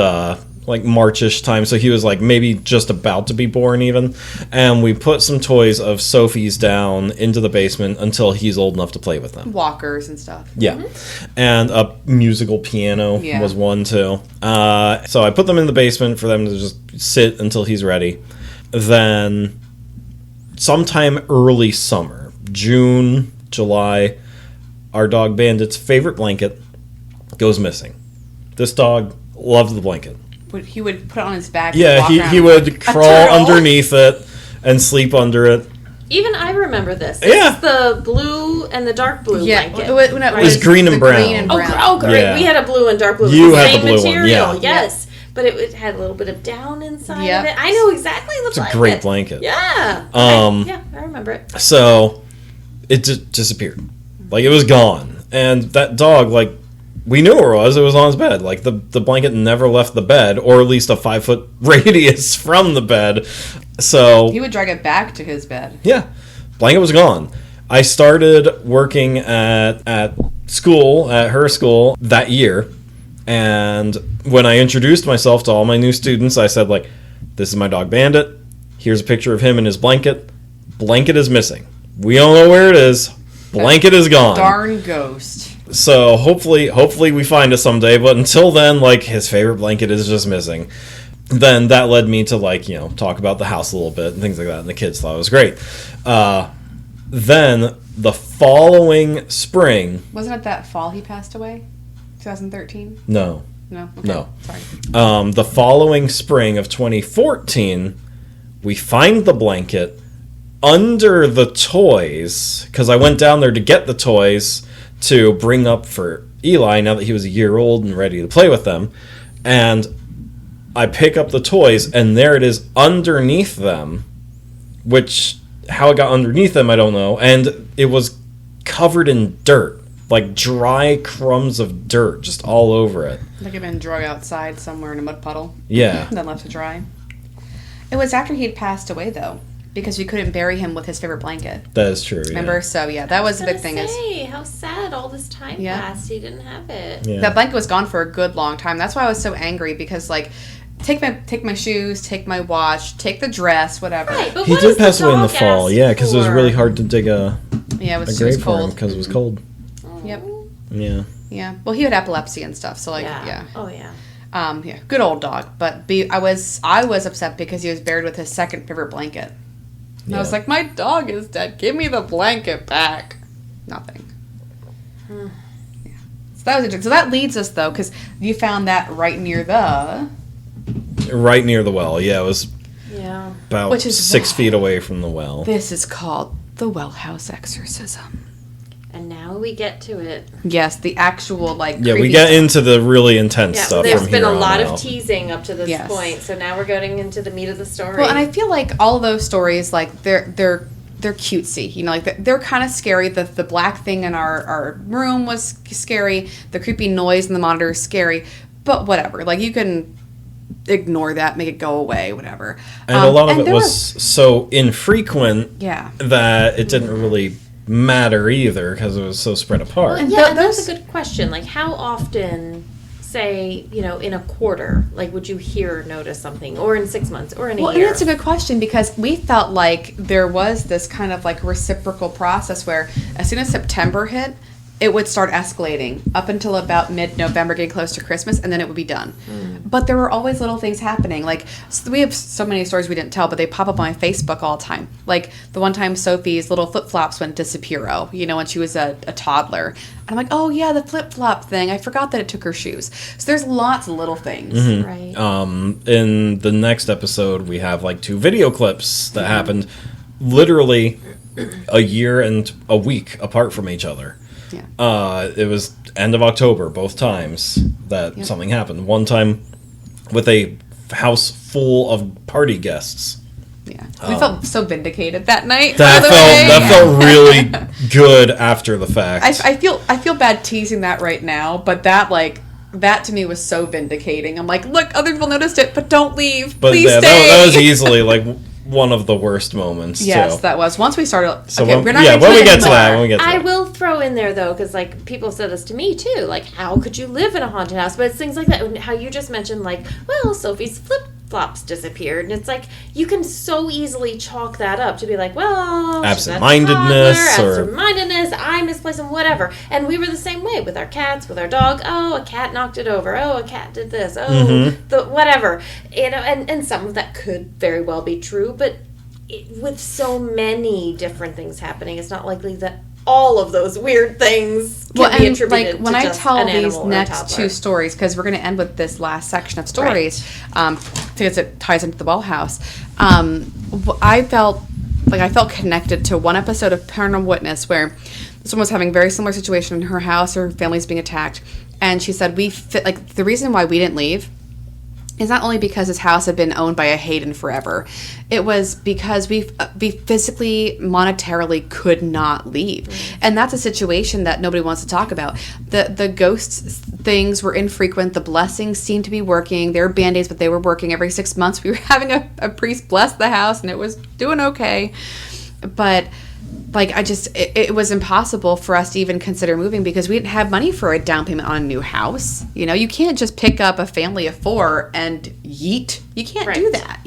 like Marchish time. So he was like maybe just about to be born even. And we put some toys of Sophie's down into the basement until he's old enough to play with them. Walkers and stuff. Yeah, and a musical piano Yeah. was one too. So I put them in the basement for them to just sit until he's ready. Then, sometime early summer, June, July, our dog Bandit's favorite blanket goes missing. This dog loved the blanket. He would put it on his back. and Yeah, walk around he would crawl turtle? underneath it and sleep under it. Even I remember this. This Yeah. is the blue and the dark blue Yeah, blanket. it was green and the brown. Green and Oh, brown. oh, great. Yeah. We had a blue and dark blue. You the had the same blue one, material. yeah. Yes. But it had a little bit of down inside Yep. of it. I know exactly the It's a blanket. great blanket. Yeah. Um, I remember it. So it just disappeared. Like it was gone. And that dog, like, we knew where it was. It was on his bed. Like the blanket never left the bed, or at least a 5-foot radius from the bed. So He would drag it back to his bed. yeah, blanket was gone. I started working at school, at her school, that year. And when I introduced myself to all my new students, I said, like, this is my dog Bandit. Here's a picture of him in his blanket. Blanket is missing. We don't know where it is. Blanket is gone. Darn ghost. So hopefully we find it someday. But until then, like, his favorite blanket is just missing. Then that led me to, like, you know, talk about the house a little bit and things like that. And the kids thought it was great. Then the following spring, Wasn't it that fall he passed away? 2013? no. No. Okay. No. Sorry. The following spring of 2014, we find the blanket under the toys, because I went down there to get the toys to bring up for Eli now that he was a year old and ready to play with them. And I pick up the toys, and there it is underneath them, which, how it got underneath them, I don't know. And it was covered in dirt. Like dry crumbs of dirt just all over it. Like he'd been drug outside somewhere in a mud puddle. Yeah. Then left to dry. It was after he'd passed away, though, because we couldn't bury him with his favorite blanket. That is true. Remember? Yeah. So, yeah, that was the big thing. Say, how sad all this time Yeah. passed. He didn't have it. Yeah. That blanket was gone for a good long time. That's why I was so angry, because, like, take my shoes, take my watch, take the dress, whatever. Right, but He what did does the pass away in the dog fall, ask yeah, because it was for? really hard to dig a Yeah, it was grave for him cold. because it was cold. Yep. Yeah. Yeah. Well, he had epilepsy and stuff, so, like, Yeah. yeah. Oh, yeah. Yeah, good old dog. But I was upset because he was buried with his second favorite blanket. And I was Yeah. like, my dog is dead. Give me the blanket back. Nothing. Yeah. So that was interesting. So that leads us, though, because you found that right near the... Right near the well. Yeah, it was Yeah. about Which is 6 why- feet away from the well. This is called the Wellhouse Exorcism. And now we get to it. Yes, the actual, like, Yeah, we creepy get stuff. into the really intense Yeah, stuff there's from been here a on lot out. of teasing up to this Yes. point, so now we're getting into the meat of the story. Well, and I feel like all of those stories, like, they're cutesy, you know, like they're kind of scary. The black thing in our room was scary. The creepy noise in the monitor is scary, but whatever. Like you can ignore that, make it go away, whatever. And a lot of and it was so infrequent Yeah. that it didn't really matter either because it was so spread apart. And that's a good question. Like, how often, say, in a quarter, like, would you hear or notice something, or in 6 months, or in a Well, year? and that's a good question because we felt like there was this kind of like reciprocal process where as soon as September hit, it would start escalating up until about mid-November, getting close to Christmas, and then it would be done. But there were always little things happening. Like, so we have so many stories we didn't tell, but they pop up on my Facebook all the time. Like, the one time Sophie's little flip-flops went disappear, when she was a toddler. And I'm like, oh, yeah, the flip-flop thing. I forgot that it took her shoes. So there's lots of little things. Right. In the next episode, we have like 2 video clips that happened literally a year and a week apart from each other. Yeah. It was end of October both times that something happened. One time with a house full of party guests. Yeah. We felt so vindicated that night. That felt really good after the fact. I feel bad teasing that right now, but that to me was so vindicating. I'm like, look, other people noticed it, but don't leave. But Please stay. that was easily like one of the worst moments. Yes, too. that was. Once we started, So okay, when, we're not. when we get to that, I will throw in there, though, because, like, people said this to me, too. Like, how could you live in a haunted house? But it's things like that. And how you just mentioned, like, well, Sophie's flip-flops disappeared. And it's like, you can so easily chalk that up to be like, well, absent-mindedness, I misplaced them, whatever. And we were the same way with our cats, with our dog. Oh, a cat knocked it over. Oh, a cat did this. Oh, the whatever. And some of that could very well be true, but with so many different things happening, it's not likely that all of those weird things can be attributed to when I just tell an these animal or a next toddler. 2 stories, because we're going to end with this last section of stories, because it ties into the Wellhouse. I felt connected to one episode of Paranormal Witness where this one was having a very similar situation in her house. Her family's being attacked, and she said the reason why we didn't leave is not only because his house had been owned by a Hayden forever. It was because we physically, monetarily could not leave. And that's a situation that nobody wants to talk about. The ghost things were infrequent. The blessings seemed to be working. They were Band-Aids, but they were working every 6 months. We were having a priest bless the house, and it was doing okay. But it was impossible for us to even consider moving because we didn't have money for a down payment on a new house. You can't just pick up a family of 4 and yeet. You can't do that,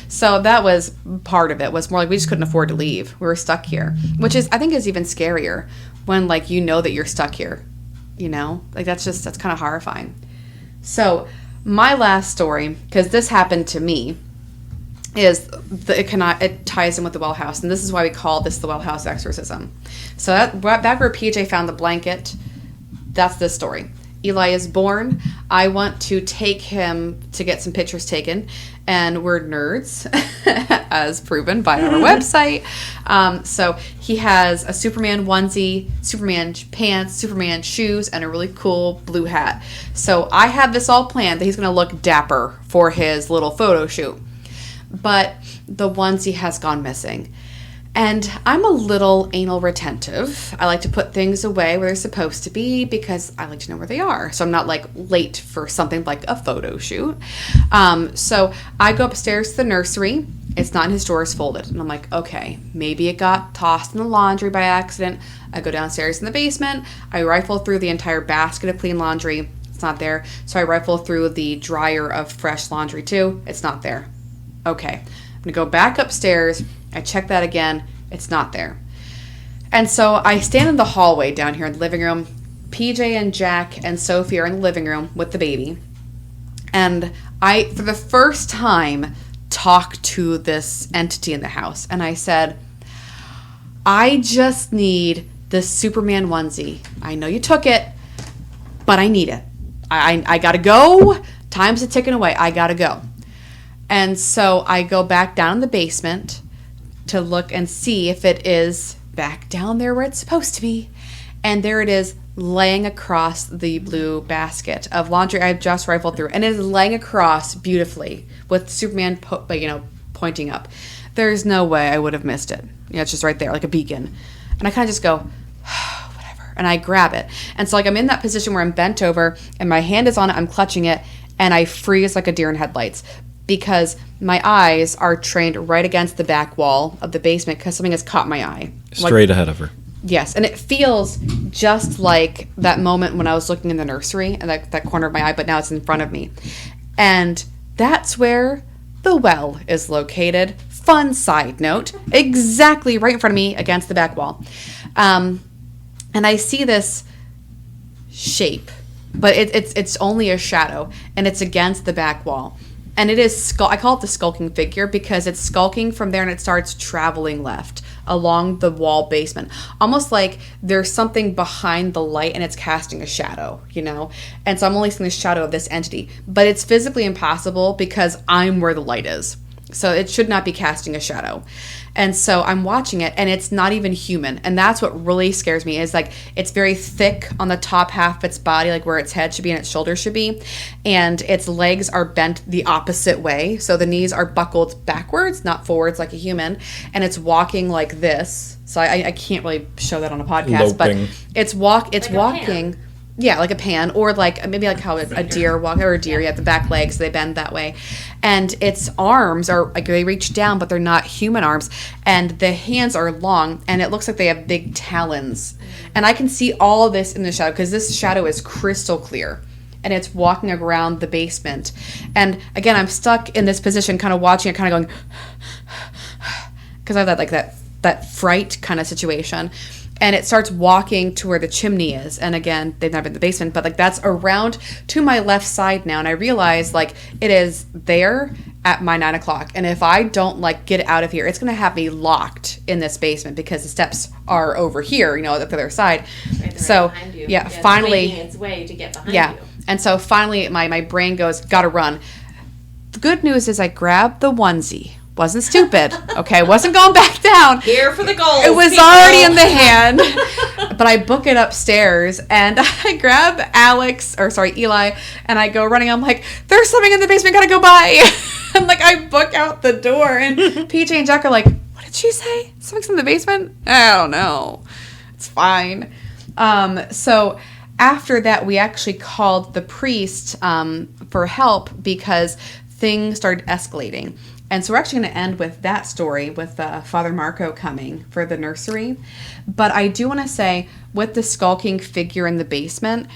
So that was part of it. Was more like we just couldn't afford to leave. We were stuck here, which I think is even scarier when that you're stuck here. That's kind of horrifying. So my last story, because this happened to me, is it ties in with the Wellhouse, and this is why we call this the Wellhouse Exorcism. So back where PJ found the blanket, that's this story. Eli is born. I want to take him to get some pictures taken, and we're nerds, as proven by our website. So he has a Superman onesie, Superman pants, Superman shoes, and a really cool blue hat. So I have this all planned that he's going to look dapper for his little photo shoot. But the onesie has gone missing. And I'm a little anal retentive. I like to put things away where they're supposed to be because I like to know where they are. So I'm not late for something like a photo shoot. So I go upstairs to the nursery. It's not in his drawers folded. And I'm like, okay, maybe it got tossed in the laundry by accident. I go downstairs in the basement. I rifle through the entire basket of clean laundry. It's not there. So I rifle through the dryer of fresh laundry too. It's not there. Okay, I'm going to go back upstairs. I check that again. It's not there. And so I stand in the hallway down here in the living room. PJ and Jack and Sophie are in the living room with the baby. And I, for the first time, talked to this entity in the house. And I said, I just need the Superman onesie. I know you took it, but I need it. I got to go. Time's a ticking away. I got to go. And so I go back down in the basement to look and see if it is back down there where it's supposed to be. And there it is, laying across the blue basket of laundry I've just rifled through. And it is laying across beautifully with Superman pointing up. There's no way I would have missed it. It's just right there, like a beacon. And I kind of just go, whatever. And I grab it. And so I'm in that position where I'm bent over and my hand is on it. I'm clutching it. and I freeze like a deer in headlights because my eyes are trained right against the back wall of the basement because something has caught my eye. Straight ahead of her. Yes, and it feels just like that moment when I was looking in the nursery and that corner of my eye, but now it's in front of me. And that's where the well is located. Fun side note, exactly right in front of me against the back wall. And I see this shape, but it's only a shadow, and it's against the back wall. And it is, I call it the skulking figure because it's skulking from there and it starts traveling left along the wall basement. Almost like there's something behind the light and it's casting a shadow, you know? And so I'm only seeing the shadow of this entity. But it's physically impossible because I'm where the light is. So it should not be casting a shadow. And so I'm watching it, and it's not even human. And that's what really scares me, is like it's very thick on the top half of its body, like where its head should be and its shoulders should be. And its legs are bent the opposite way. So the knees are buckled backwards, not forwards like a human. And it's walking like this. So I can't really show that on a podcast, Loping. but it's walking. Yeah, like a pan, or like maybe like how a deer walk, or a deer, you have the back legs, they bend that way. And its arms are like they reach down, but they're not human arms. And the hands are long, and it looks like they have big talons. And I can see all of this in the shadow because this shadow is crystal clear. And it's walking around the basement. And again, I'm stuck in this position, kind of watching it, kind of going, because I have that fright kind of situation. And it starts walking to where the chimney is. And again, they've never been in the basement, but like that's around to my left side now. And I realize like it is there at my 9 o'clock. And if I don't like get out of here, it's going to have me locked in this basement because the steps are over here, you know, at the other side. Right so behind you. yeah, It's finally, making its way to get behind yeah. you. And so finally my brain goes, gotta run. The good news is I grabbed the onesie. Wasn't stupid, okay? Wasn't going back down. Here for the goals. It was people. already in the hand. But I book it upstairs, and I grab Eli, and I go running. I'm like, there's something in the basement, gotta go by. And like, I book out the door, and PJ and Jack are like, what did she say? Something's in the basement? I don't know. It's fine. So after that, we actually called the priest for help because things started escalating. And so we're actually going to end with that story with Father Marco coming for the nursery. But I do want to say, with the skulking figure in the basement,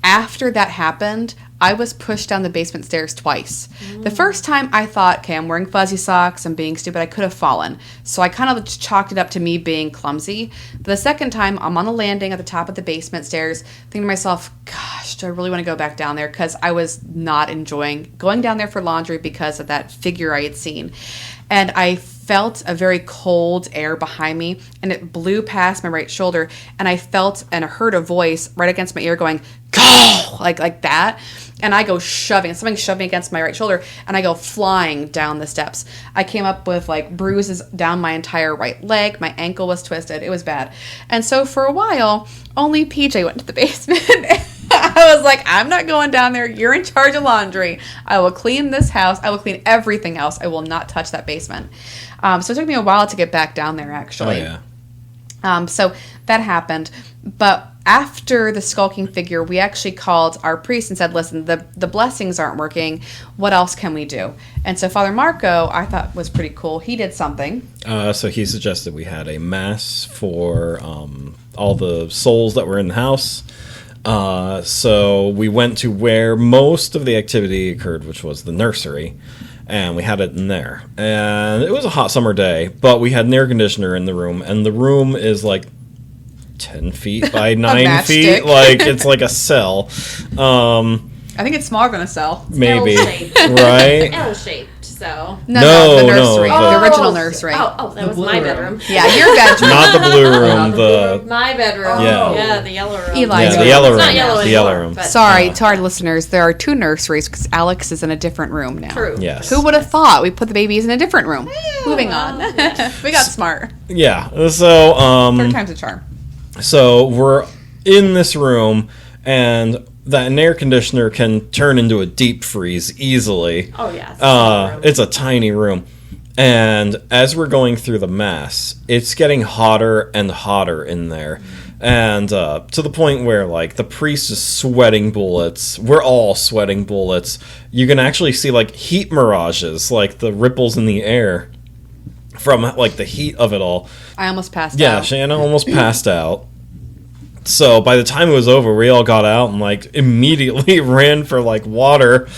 after that happened, I was pushed down the basement stairs twice. The first time I thought, okay, I'm wearing fuzzy socks, I'm being stupid, I could have fallen. So I kind of chalked it up to me being clumsy. But the second time, I'm on the landing at the top of the basement stairs, thinking to myself, gosh, do I really want to go back down there? Because I was not enjoying going down there for laundry because of that figure I had seen. And I felt a very cold air behind me, and it blew past my right shoulder, and I felt and heard a voice right against my ear going, go, like that. And I go shoving, something shoved me against my right shoulder, and I go flying down the steps. I came up with like bruises down my entire right leg. My ankle was twisted. It was bad. And so for a while, only PJ went to the basement. I was like, I'm not going down there. You're in charge of laundry. I will clean this house. I will clean everything else. I will not touch that basement. So it took me a while to get back down there, actually. Oh, yeah. So that happened. But after the skulking figure, we actually called our priest and said, listen, the blessings aren't working. What else can we do? And so Father Marco, I thought was pretty cool. He did something. So he suggested we had a mass for all the souls that were in the house. So we went to where most of the activity occurred, which was the nursery. And we had it in there. And it was a hot summer day, but we had an air conditioner in the room. And the room is like 10 feet by 9 feet. Like, it's like a cell. I think it's smaller than a cell. Maybe. L-shaped. Right? L-shaped, so. No, the nursery. no, the original nursery. Oh, that was my bedroom. Yeah, your bedroom. Not the blue room, My bedroom. Yeah. Yeah, the yellow room. Eli's the yellow room. It's not yellow The anymore, yellow room. but- Sorry to our listeners, there are two nurseries because Alex is in a different room now. True. Yes. Who would have thought we put the babies in a different room? Moving on. We got smart. Yeah. So, Third time's a charm. So we're in this room, and that an air conditioner can turn into a deep freeze easily. Oh, yeah. It's a tiny room. And as we're going through the mass, it's getting hotter and hotter in there. And to the point where, like, the priest is sweating bullets. We're all sweating bullets. You can actually see, like, heat mirages, like the ripples in the air from, like, the heat of it all. I almost passed out. Yeah, Shanna almost passed out. So by the time it was over, we all got out and, like, immediately ran for, like, water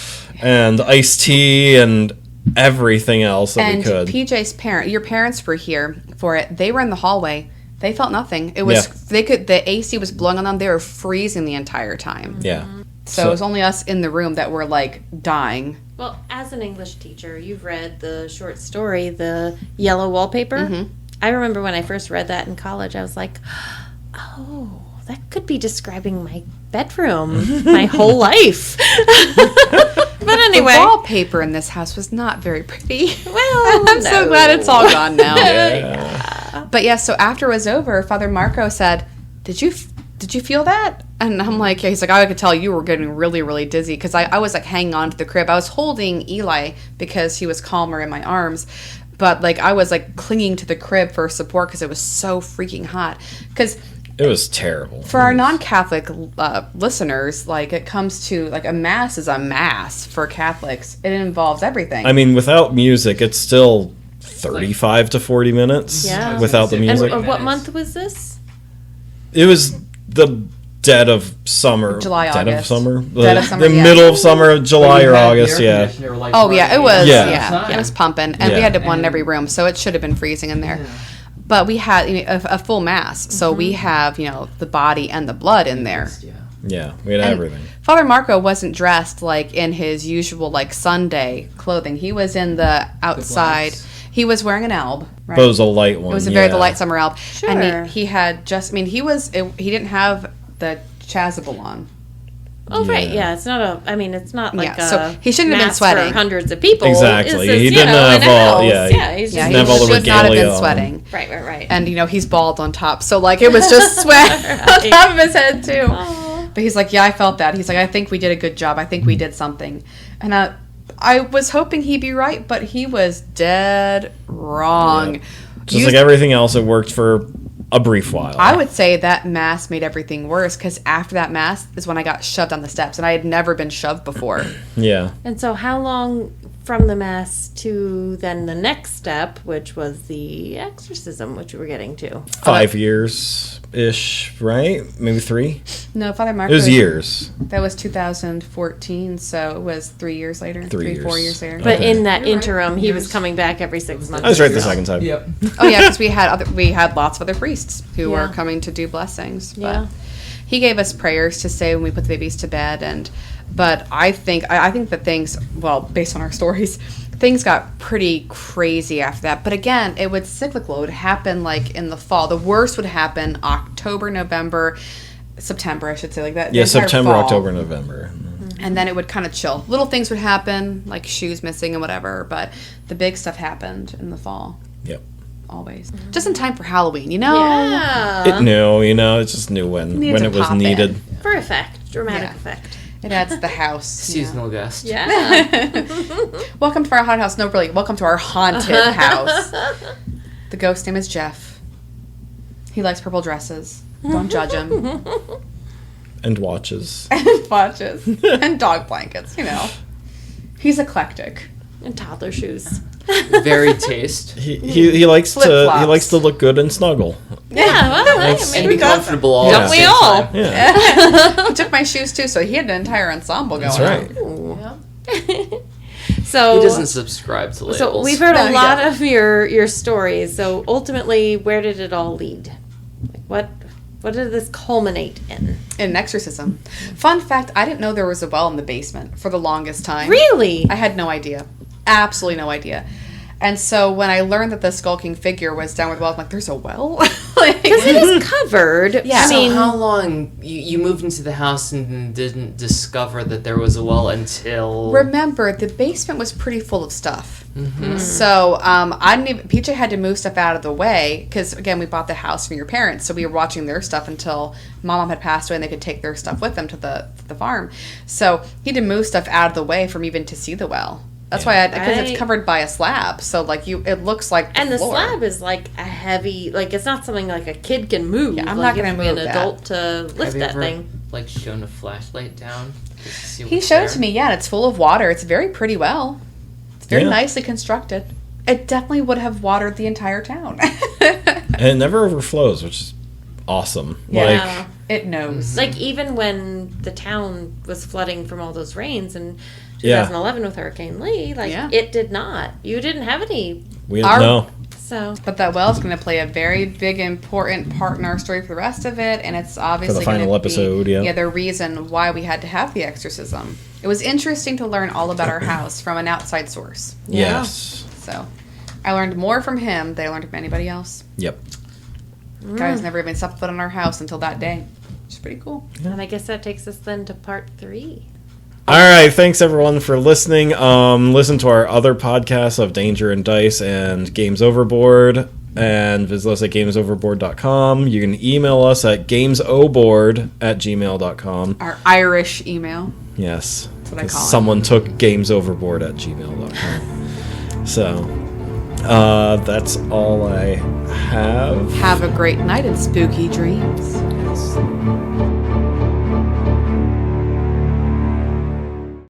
and iced tea and everything else that we could. And PJ's your parents were here for it. They were in the hallway. They felt nothing. It was the AC was blowing on them. They were freezing the entire time. Yeah. So it was only us in the room that were like dying. Well, as an English teacher, you've read the short story, The Yellow Wallpaper. Mm-hmm. I remember when I first read that in college, I was like, oh, that could be describing my bedroom, my whole life. But anyway. The wallpaper in this house was not very pretty. Well, I'm so glad it's all gone now. Yeah. But yeah, so after it was over, Father Marco said, Did you feel that? And I'm like, yeah. He's like, I could tell you were getting really, really dizzy because I was like hanging on to the crib. I was holding Eli because he was calmer in my arms. But like I was like clinging to the crib for support because it was so freaking hot. Because it was terrible. for our non-Catholic listeners, like it comes to like a mass is a mass for Catholics. It involves everything. I mean, without music, it's still 35 to 40 minutes without the music. And what month was this? It was the dead of summer. July, Dead of August. summer? Dead of summer, The yeah. middle of summer, July or August, yeah. Oh yeah, it was. Yeah. It was pumping, and we had one in every room, so it should have been freezing in there. Yeah. But we had a full mass, so we have the body and the blood in there. Yeah, we had everything. Father Marco wasn't dressed like in his usual like Sunday clothing. He was in the outside. He was wearing an alb. Right? But it was a light one. It was a very light summer alb, Sure. and he had just. I mean, he didn't have the chasuble on. Oh, right, Yeah. yeah. It's not it's not like Yeah, so he shouldn't have been mass sweating. for hundreds of people. Exactly. It's just, He didn't have in a all- house. yeah, Yeah, he's Yeah, just he have all the should not have regalia been on. sweating. right. And he's bald on top, so like it was just sweat on top of his head too. But he's like, yeah, I felt that. He's like, I think we did a good job. I think we did something. And I was hoping he'd be right, but he was dead wrong. Yeah. Just like everything else, it worked for a brief while. I would say that mass made everything worse because after that mass is when I got shoved on the steps, and I had never been shoved before. Yeah. And so how long from the mass to then the next step, which was the exorcism, which we were getting to? 5 years-ish, right? Maybe 3? No, Father Marco. It was years. That was 2014, so it was 3 years later. 3 4 years. years later. But Okay. in that interim, he was coming back every 6 months. I was right the second time. Yep. Oh yeah, because we had lots of other priests who were Yeah. coming to do blessings. But Yeah. he gave us prayers to say when we put the babies to bed, but I think that things, well, based on our stories, things got pretty crazy after that. But again, it would cyclical. It would happen like in the fall. The worst would happen October, November, September, I should say, like that. the Yeah, entire September, fall. October, November. And then it would kind of chill. Little things would happen, like shoes missing and whatever, but the big stuff happened in the fall. Yep. Always. Just in time for Halloween, you know? Yeah. It knew, it just knew when Needed to it was pop needed. in. For effect. Dramatic Yeah. effect. It adds the house. Seasonal guest. Yeah. Welcome to our haunted house. No, really, welcome to our haunted house. The ghost name is Jeff. He likes purple dresses. Don't judge him. And watches. And watches. And dog blankets, He's eclectic. And toddler shoes. Varied taste. He likes Flip-flops. he likes to look good and snuggle. Yeah, well, And be comfortable all Don't at the we same all? time. Yeah. He took my shoes too, so he had an entire ensemble going That's right. on. So He doesn't subscribe to labels. So we've heard No, a he lot doesn't. of your stories. So ultimately, where did it all lead? Like what did this culminate in? In an exorcism. Fun fact, I didn't know there was a well in the basement for the longest time. Really? I had no idea. Absolutely no idea. And so when I learned that the skulking figure was down with the well, I'm like, there's a well? Because it is covered. Yeah. I So mean, how long you moved into the house and didn't discover that there was a well until Remember, the basement was pretty full of stuff. Mm-hmm. So I didn't even. PJ had to move stuff out of the way because again, we bought the house from your parents, so we were watching their stuff until mom had passed away and they could take their stuff with them to the farm. So he had to move stuff out of the way for me even to see the well. That's Yeah. why because it's covered by a slab, so like it looks like And the floor. slab is like a heavy, like it's not something like a kid can move. Yeah, I'm like, not you gonna have to be an move that. adult to lift Have you that ever, thing. like, shown a flashlight down? Just to see He what's showed there? it to me. Yeah, and it's full of water. It's very pretty well. It's very Yeah. nicely constructed. It definitely would have watered the entire town. And it never overflows, which is awesome. Yeah. It knows. Like even when the town was flooding from all those rains in Yeah. 2011 with Hurricane Lee, like Yeah. it did not. You didn't have any. we Our- know. So But that well is going to play a very big, important part in our story for the rest of it, and it's obviously final gonna episode, be, yeah. the reason why we had to have the exorcism. It was interesting to learn all about our house from an outside source. Yeah. Yes. So I learned more from him than I learned from anybody else. Yep. Guys never even stepped foot in our house until that day, which is pretty cool. and I guess that takes us then to part 3. All right, thanks everyone for listening. Listen to our other podcasts of Danger and Dice and Games Overboard, and visit us at gamesoverboard.com. You can email us at gamesoboard@gmail.com. Our Irish email. Yes. That's what I call it. Someone took gamesoverboard@gmail.com. So, that's all I have. Have a great night and spooky dreams. Yes.